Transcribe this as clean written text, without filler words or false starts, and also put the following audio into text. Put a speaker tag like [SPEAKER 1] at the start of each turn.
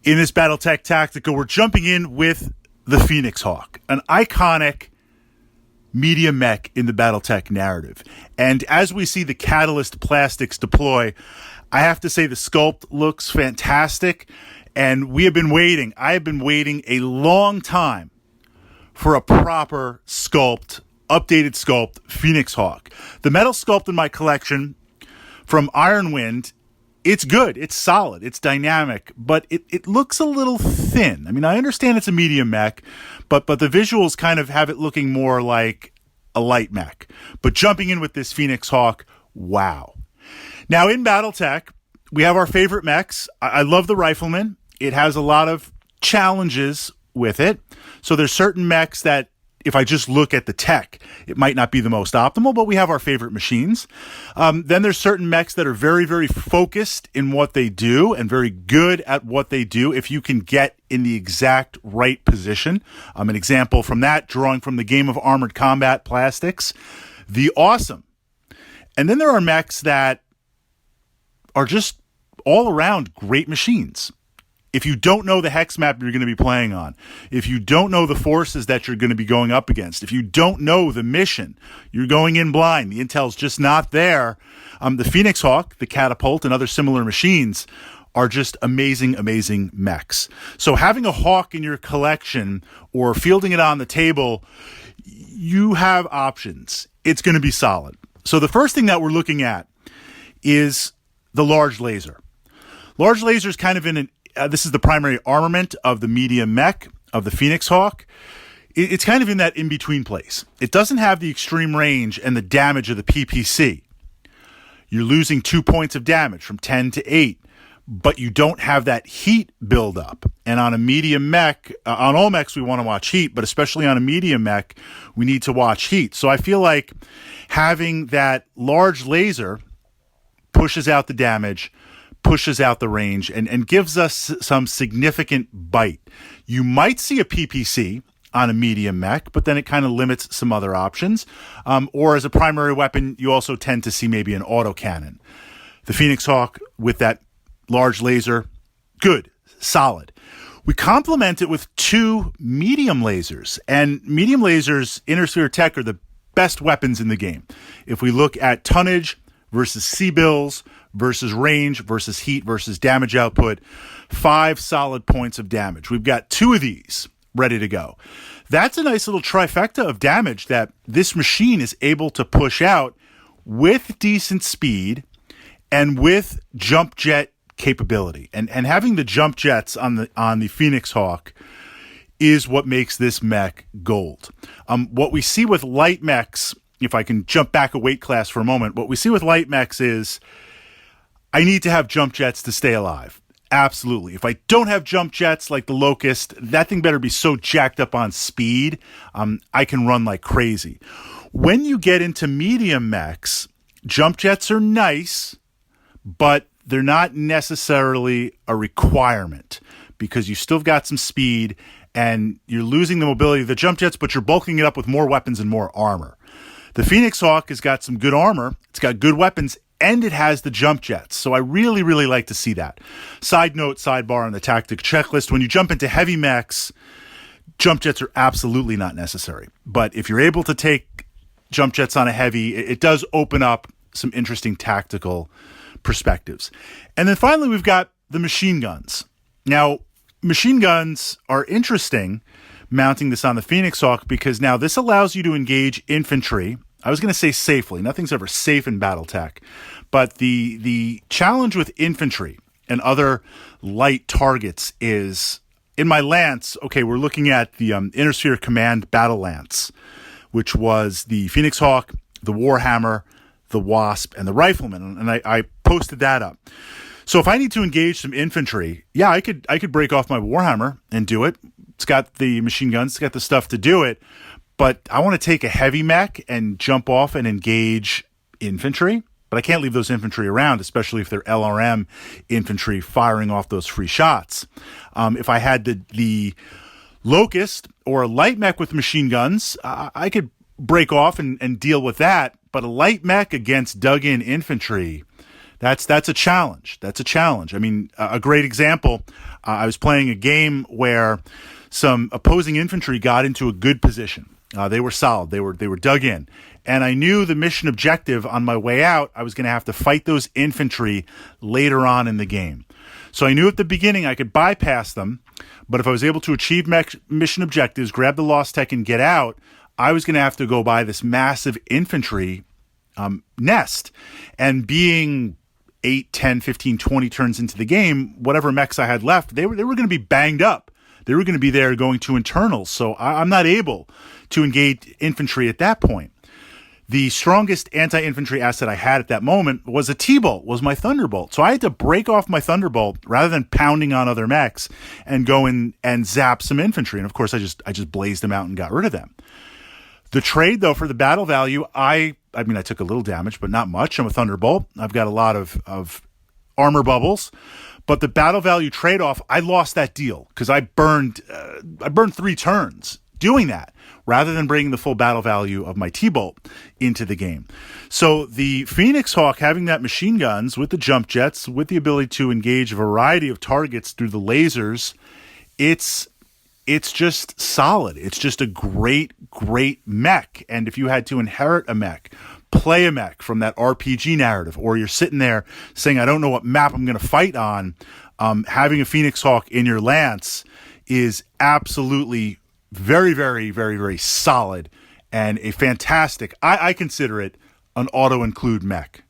[SPEAKER 1] In this Battletech Tactical, we're jumping in with the Phoenix Hawk, an iconic media mech in the Battletech narrative. And as we see the Catalyst plastics deploy, I have to say the sculpt looks fantastic, and we have been waiting. I have been waiting a long time for a proper sculpt, updated sculpt Phoenix Hawk. The metal sculpt in my collection from Ironwind, it's good, it's solid, it's dynamic, but it looks a little thin. I mean, I understand it's a medium mech, but the visuals kind of have it looking more like a light mech. But jumping in with this Phoenix Hawk, wow. Now in Battletech, we have our favorite mechs. I love the Rifleman. It has a lot of challenges with it. So there's certain mechs that if I just look at the tech, it might not be the most optimal, but we have our favorite machines. Then there's certain mechs that are very, very focused in what they do and very good at what they do if you can get in the exact right position. An example from that, drawing from the game of Armored Combat Plastics, the Awesome. And then there are mechs that are just all around great machines. If you don't know the hex map you're going to be playing on, if you don't know the forces that you're going to be going up against, if you don't know the mission, you're going in blind, the intel's just not there, the Phoenix Hawk, the Catapult, and other similar machines are just amazing, amazing mechs. So having a Hawk in your collection or fielding it on the table, you have options. It's going to be solid. So the first thing that we're looking at is the large laser. Large laser is kind of in this is the primary armament of the medium mech of the Phoenix Hawk. It's kind of in that in-between place. It doesn't have the extreme range and the damage of the PPC. You're losing 2 points of damage from 10 to 8, but you don't have that heat buildup. And on a medium mech, on all mechs we want to watch heat, but especially on a medium mech, we need to watch heat. So I feel like having that large laser pushes out the damage, pushes out the range, and gives us some significant bite. You might see a PPC on a medium mech, but then it kind of limits some other options. Or as a primary weapon, you also tend to see maybe an autocannon. The Phoenix Hawk with that large laser, good, solid. We complement it with 2 medium lasers, and medium lasers, Inner Sphere Tech, are the best weapons in the game. If we look at tonnage versus C-bills, versus range, versus heat, versus damage output, 5 solid points of damage. We've got 2 of these ready to go. That's a nice little trifecta of damage that this machine is able to push out with decent speed and with jump jet capability. And having the jump jets on the Phoenix Hawk is what makes this mech gold. What we see with light mechs, if I can jump back a weight class for a moment, what we see with light mechs is I need to have jump jets to stay alive. Absolutely. If I don't have jump jets like the Locust, that thing better be so jacked up on speed, I can run like crazy. When you get into medium mechs, jump jets are nice, but they're not necessarily a requirement because you still got some speed and you're losing the mobility of the jump jets, but you're bulking it up with more weapons and more armor. The Phoenix Hawk has got some good armor, it's got good weapons, and it has the jump jets. So I really, really like to see that. Side note, sidebar on the tactic checklist, when you jump into heavy mechs, jump jets are absolutely not necessary. But if you're able to take jump jets on a heavy, it does open up some interesting tactical perspectives. And then finally, we've got the machine guns. Now, machine guns are interesting, mounting this on the Phoenix Hawk, because now this allows you to engage infantry. I was going to say safely. Nothing's ever safe in Battletech. But the challenge with infantry and other light targets is, in my Lance, okay, we're looking at the Inner Sphere Command Battle Lance, which was the Phoenix Hawk, the Warhammer, the Wasp, and the Rifleman. And I posted that up. So if I need to engage some infantry, yeah, I could break off my Warhammer and do it. It's got the machine guns, it's got the stuff to do it. But I want to take a heavy mech and jump off and engage infantry. But I can't leave those infantry around, especially if they're LRM infantry firing off those free shots. If I had the Locust or a light mech with machine guns, I could break off and deal with that. But a light mech against dug-in infantry, That's a challenge. That's a challenge. I mean, a great example. I was playing a game where some opposing infantry got into a good position. They were solid. They were dug in, and I knew the mission objective on my way out. I was going to have to fight those infantry later on in the game. So I knew at the beginning I could bypass them, but if I was able to achieve mission objectives, grab the lost tech, and get out, I was going to have to go by this massive infantry nest. And being 8, 10, 15, 20 turns into the game, whatever mechs I had left, they were going to be banged up. They were going to be there going to internals. So I'm not able to engage infantry at that point. The strongest anti-infantry asset I had at that moment was a T-bolt, was my Thunderbolt. So I had to break off my Thunderbolt rather than pounding on other mechs and go in and zap some infantry. And of course, I just blazed them out and got rid of them. The trade, though, for the battle value, I mean, I took a little damage, but not much. I'm a Thunderbolt. I've got a lot of armor bubbles. But the battle value trade-off, I lost that deal because I burned 3 turns doing that rather than bringing the full battle value of my T-Bolt into the game. So the Phoenix Hawk, having that machine guns with the jump jets, with the ability to engage a variety of targets through the lasers, it's just solid. It's just a great mech. And if you had to inherit a mech, play a mech from that RPG narrative, or you're sitting there saying, I don't know what map I'm going to fight on, having a Phoenix Hawk in your lance is absolutely very, very, very, very solid and a fantastic, I consider it an auto-include mech.